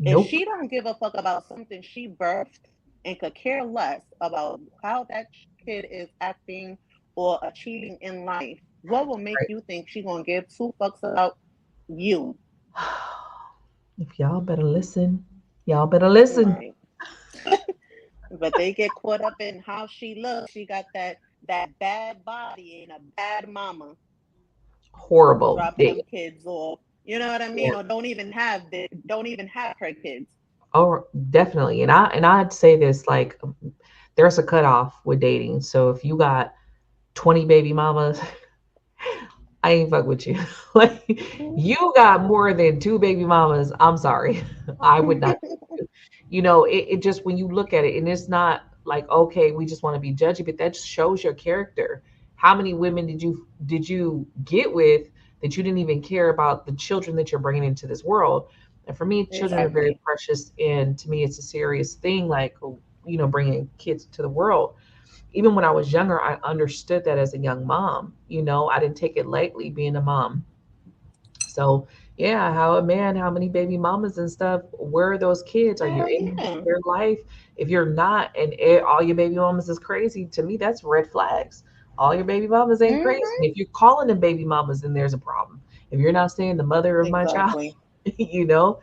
If Nope. she don't give a fuck about something she birthed and could care less about how that kid is acting or achieving in life, what will make Right. you think she gonna give two fucks about you? If y'all better listen, y'all better listen. Right. But they get caught up in how she looks. She got that bad body and a bad mama, Horrible. dropping them kids off. You know what I Yeah. mean? Or don't even have her kids. Oh, definitely. And I'd say this, like, there's a cutoff with dating. So if you got 20 baby mamas, I ain't fuck with you. Like, you got more than two baby mamas, I'm sorry. I would not. It just, when you look at it, and it's not like, okay, we just want to be judgy, but that just shows your character. How many women did you get with that you didn't even care about the children that you're bringing into this world? And for me, children are very Exactly. precious, and to me, it's a serious thing. Like, bringing kids to the world. Even when I was younger, I understood that as a young mom. I didn't take it lightly being a mom. So yeah, how many baby mamas and stuff? Where are those kids? Are you Hell in yeah. their life? If you're not, and all your baby mamas is crazy, to me, that's red flags. All your baby mamas ain't crazy. Hmm. If you're calling them baby mamas, then there's a problem. If you're not saying the mother of my child, Exactly. you know.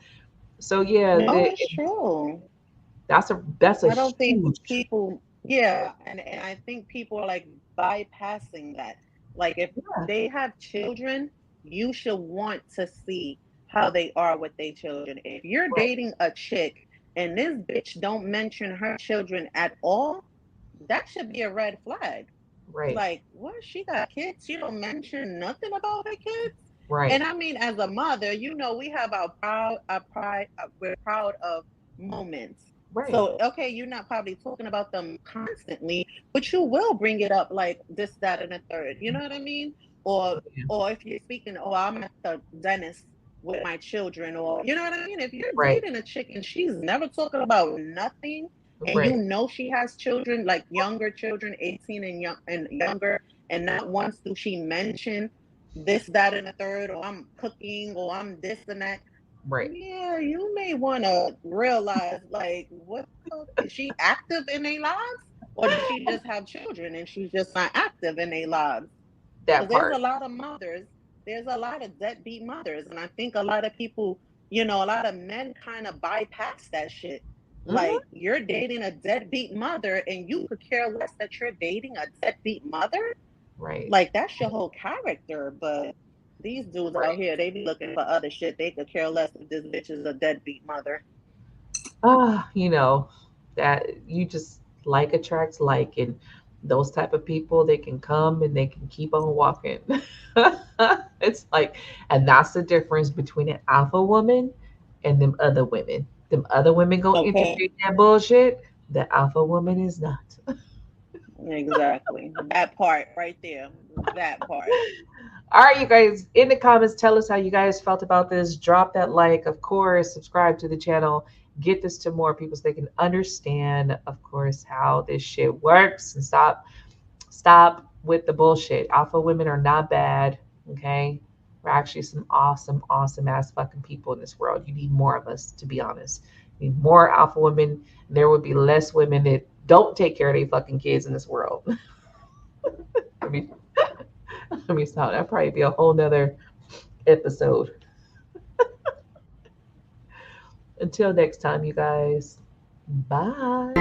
So yeah, No, it's true. that's a I don't think huge. people, yeah, and I think people are like bypassing that. Like, if Yeah, they have children, you should want to see how they are with their children. If you're right, dating a chick and this bitch don't mention her children at all, that should be a red flag. right, Like, what? She got kids? She don't mention nothing about her kids? right, And I mean, as a mother, we have our pride, we're proud of moments. right. So, okay, you're not probably talking about them constantly, but you will bring it up, like this, that, and the third. You know what I mean? Or, Yeah, or if you're speaking, oh, I'm at the dentist with my children, or you know what I mean? If you're right, dating a chick and she's never talking about nothing, and right, she has children, like younger children, 18 and younger, and not once do she mention this, that, and the third, or I'm cooking, or I'm this and that. right. Yeah, you may want to realize, like, what the fuck? Is she active in their lives? Or does she just have children and she's just not active in their lives? That Because there's a part. lot of mothers, there's a lot of deadbeat mothers. And I think a lot of people, a lot of men kind of bypass that shit. Hmm. Like, you're dating a deadbeat mother and you could care less that you're dating a deadbeat mother. Right, Like, that's your whole character. But these dudes out right. here, they be looking for other shit. They could care less if this bitch is a deadbeat mother. Ah, that you just like attracts like, and those type of people, they can come and they can keep on walking. It's like, and that's the difference between an alpha woman and them other women. Them other women go Okay. entertain that bullshit. The alpha woman is not. Exactly. That part right there. That part. All right, you guys, in the comments, tell us how you guys felt about this. Drop that like, of course, subscribe to the channel. Get this to more people so they can understand, of course, how this shit works, and stop with the bullshit. Alpha women are not bad, okay? We're actually some awesome, awesome ass fucking people in this world. You need more of us, to be honest. You need more alpha women. There would be less women that don't take care of their fucking kids in this world. I mean, let me stop. That'd probably be a whole nother episode. Until next time, you guys, Bye.